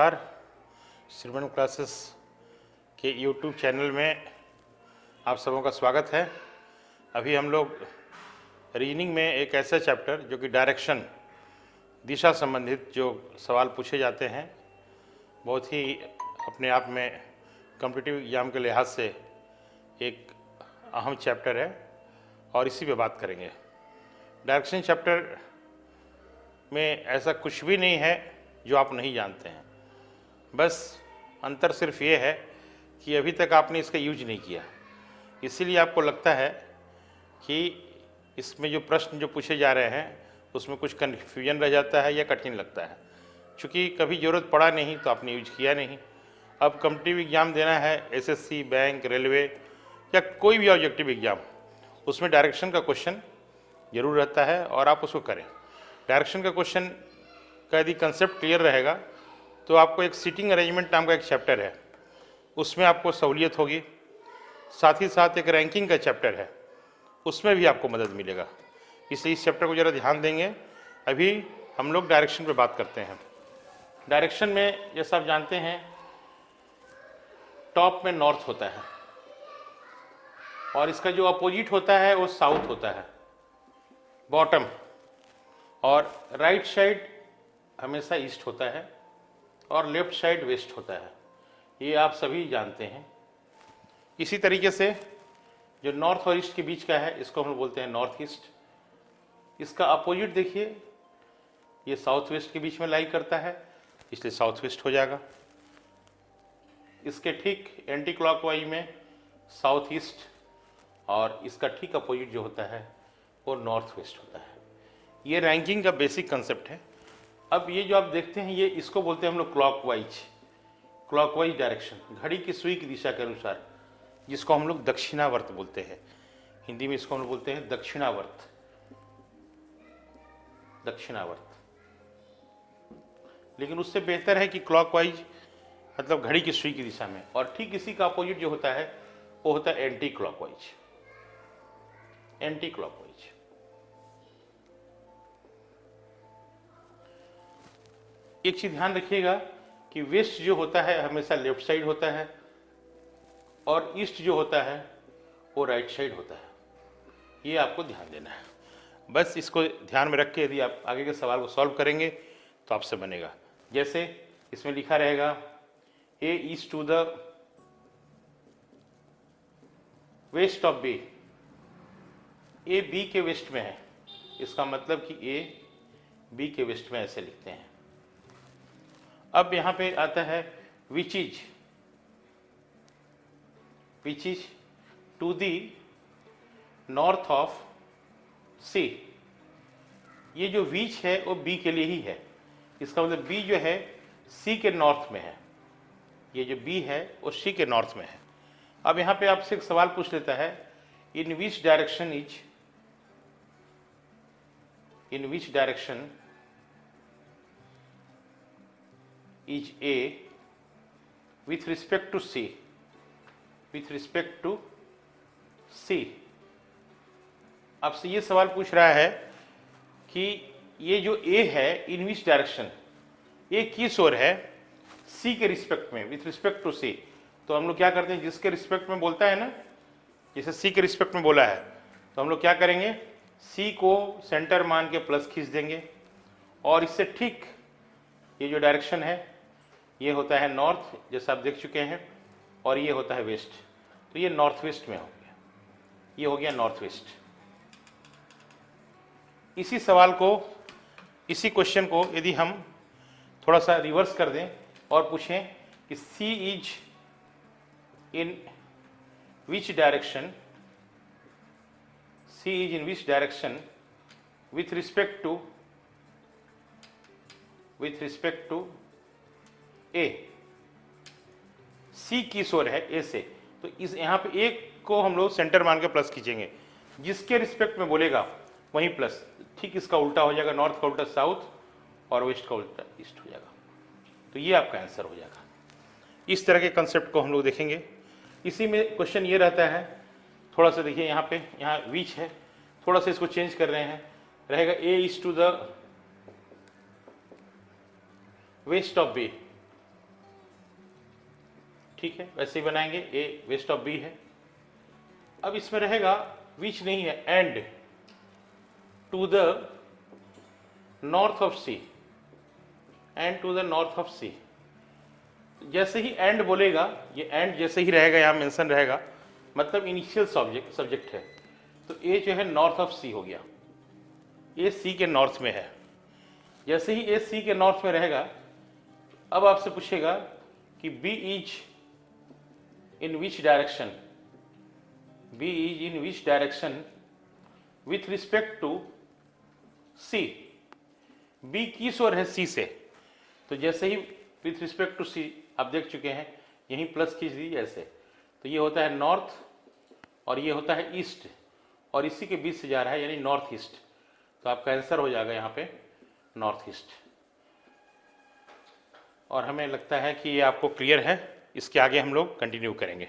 नमस्कार। श्रीमन क्लासेस के YouTube channel में आप सबों का स्वागत है। अभी हम लोग रीजनिंग में एक ऐसा चैप्टर जो कि डायरेक्शन, दिशा संबंधित जो सवाल पूछे जाते हैं, बहुत ही अपने आप में कॉम्पिटिटिव एग्जाम के लिहाज से एक अहम चैप्टर है और इसी पे बात करेंगे। डायरेक्शन चैप्टर में ऐसा कुछ भी नहीं है जो आप नहीं जानते हैं, बस अंतर सिर्फ ये है कि अभी तक आपने इसका यूज नहीं किया, इसीलिए आपको लगता है कि इसमें जो प्रश्न जो पूछे जा रहे हैं उसमें कुछ कन्फ्यूजन रह जाता है या कठिन लगता है। चूँकि कभी ज़रूरत पड़ा नहीं तो आपने यूज किया नहीं। अब कॉम्पिटिटिव एग्ज़ाम देना है, एसएससी, बैंक, रेलवे या कोई भी ऑब्जेक्टिव एग्ज़ाम, उसमें डायरेक्शन का क्वेश्चन जरूर रहता है और आप उसको करें। डायरेक्शन का क्वेश्चन का यदि कंसेप्ट क्लियर रहेगा तो आपको एक सीटिंग अरेंजमेंट नाम का एक चैप्टर है, उसमें आपको सहूलियत होगी। साथ ही साथ एक रैंकिंग का चैप्टर है, उसमें भी आपको मदद मिलेगा, इसलिए इस चैप्टर को ज़रा ध्यान देंगे। अभी हम लोग डायरेक्शन पे बात करते हैं। डायरेक्शन में जैसा आप जानते हैं, टॉप में नॉर्थ होता है और इसका जो अपोजिट होता है वो साउथ होता है, बॉटम, और राइट साइड हमेशा ईस्ट होता है और लेफ्ट साइड वेस्ट होता है। ये आप सभी जानते हैं। इसी तरीके से जो नॉर्थ और ईस्ट के बीच का है, इसको हम बोलते हैं नॉर्थ ईस्ट। इसका अपोजिट देखिए, ये साउथ वेस्ट के बीच में लाई करता है, इसलिए साउथ वेस्ट हो जाएगा। इसके ठीक एंटी क्लॉकवाइज में साउथ ईस्ट, और इसका ठीक अपोजिट जो होता है वो नॉर्थ वेस्ट होता है। ये रैंकिंग का बेसिक कंसेप्ट है। अब ये जो आप देखते हैं, ये इसको बोलते हैं हम लोग क्लॉकवाइज डायरेक्शन, घड़ी की सुई की दिशा के अनुसार, जिसको हम लोग दक्षिणावर्त बोलते हैं। हिंदी में इसको हम लोग बोलते हैं दक्षिणावर्त। लेकिन उससे बेहतर है कि क्लॉकवाइज, मतलब घड़ी की सुई की दिशा में, और ठीक इसी का अपोजिट जो होता है वो होता है एंटी क्लॉकवाइज। एक चीज ध्यान रखिएगा कि वेस्ट जो होता है हमेशा लेफ्ट साइड होता है और ईस्ट जो होता है वो राइट साइड होता है। ये आपको ध्यान देना है। बस इसको ध्यान में रख के यदि आप आगे के सवाल को सॉल्व करेंगे तो आपसे बनेगा। जैसे इसमें लिखा रहेगा A east to the west of B. A B के वेस्ट में है, इसका मतलब कि ए बी के वेस्ट में, ऐसे लिखते हैं। अब यहां पे आता है which is to the north of C. ये जो विच है वो बी के लिए ही है, इसका मतलब बी जो है सी के नॉर्थ में है। ये जो बी है वो सी के नॉर्थ में है। अब यहां पे आपसे एक सवाल पूछ लेता है, in which direction is A with respect to C। आपसे ये सवाल पूछ रहा है कि ये जो A है, इन विच डायरेक्शन, A किस ओर है C के रिस्पेक्ट में, विथ रिस्पेक्ट टू C। तो हम लोग क्या करते हैं, जिसके रिस्पेक्ट में बोलता है ना, जैसे C के रिस्पेक्ट में बोला है, तो हम लोग क्या करेंगे, C को सेंटर मान के प्लस खींच देंगे, और इससे ठीक ये जो डायरेक्शन है ये होता है नॉर्थ, जैसा आप देख चुके हैं, और ये होता है वेस्ट, तो ये नॉर्थ वेस्ट में हो गया। ये हो गया नॉर्थ वेस्ट। इसी सवाल को, इसी क्वेश्चन को यदि हम थोड़ा सा रिवर्स कर दें और पूछें कि C is in which direction with respect to A. C किस ओर है, ए से, तो इस यहाँ पे ए को हम लोग सेंटर मान के प्लस खींचेंगे, जिसके रिस्पेक्ट में बोलेगा वहीं प्लस। ठीक इसका उल्टा हो जाएगा, नॉर्थ का उल्टा साउथ और वेस्ट का उल्टा ईस्ट हो जाएगा। तो ये आपका आंसर हो जाएगा। इस तरह के कंसेप्ट को हम लोग देखेंगे। इसी में क्वेश्चन ये रहता है, थोड़ा सा देखिए यहाँ पे, यहाँ विच है, थोड़ा सा इसको चेंज कर रहे हैं, रहेगा A is to the west of B. ठीक है, वैसे ही बनाएंगे, ए वेस्ट ऑफ बी है। अब इसमें रहेगा विच नहीं है, and to the north of C, and to the north of C. जैसे ही एंड बोलेगा, ये एंड जैसे ही रहेगा यहाँ मेंशन रहेगा, मतलब इनिशियल सब्जेक्ट है, तो ए जो है नॉर्थ ऑफ सी हो गया, ए सी के नॉर्थ में है। जैसे ही ए सी के नॉर्थ में रहेगा, अब आपसे पूछेगा कि B is in which direction, B is in which direction with respect to C. B किस ओर है सी से, तो जैसे ही विथ रिस्पेक्ट टू सी आप देख चुके हैं, यहीं प्लस खींच दीजिए ऐसे, तो ये होता है नॉर्थ और ये होता है ईस्ट, और इसी के बीच से जा रहा है यानी नॉर्थ ईस्ट, तो आपका आंसर हो जाएगा यहाँ पे नॉर्थ ईस्ट। और हमें लगता है कि ये आपको क्लियर है, इसके आगे हम लोग कंटिन्यू करेंगे।